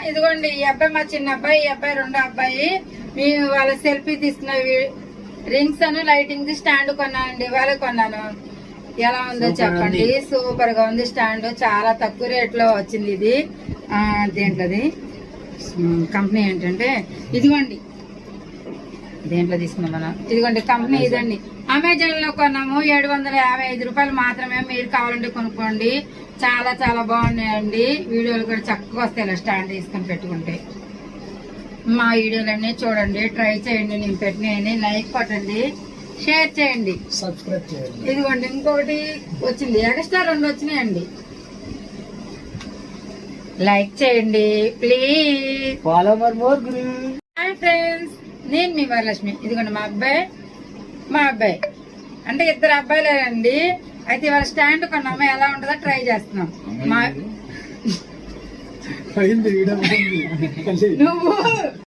ఇదిగోండి ఈ అబ్బాయి మా చిన్న అబ్బాయి, ఈ అబ్బాయి రెండో అబ్బాయి. మేము వాళ్ళ సెల్ఫీ తీసుకున్న రింగ్స్ అను లైటింగ్ స్టాండ్ కొన్నానండి, ఇవాళ కొన్నాను. ఎలా ఉందో చెప్పండి. సూపర్ గా ఉంది స్టాండ్, చాలా తక్కువ రేట్ లో వచ్చింది ఇది. దేంట్లోది కంపెనీ ఏంటంటే ఇదిగోండి, దేంట్లో తీసుకున్నాం మనం, ఇదిగోండి కంపెనీ ఇదండి. అమెజాన్ లో కొన్నాము, 755 రూపాయలు మాత్రమే. మీరు కావాలంటే కొనుక్కోండి, చాలా చాలా బాగున్నాయండి. వీడియోలు కూడా చక్కగా వస్తాయి స్టాండ్ తీసుకొని పెట్టుకుంటే. మా వీడియోలన్నీ చూడండి, ట్రై చేయండి, నేను పెట్టినాయని లైక్ కొట్టండి, షేర్ చేయండి, సబ్స్క్రైబ్ చేయండి. ఇదిగోండి ఇంకొకటి వచ్చింది, ఎక్స్ట్రా 2 వచ్చినాయండి. లైక్ చేయండి please. Follow for more. Hi friends, నేను మీ వరలక్ష్మి. ఇదిగోండి మా అబ్బాయి అంటే 2 అబ్బాయిలేనండి. అయితే ఇవాళ స్టాండ్ కొన్నాము, ఎలా ఉంటుందో ట్రై చేస్తున్నాం. నువ్వు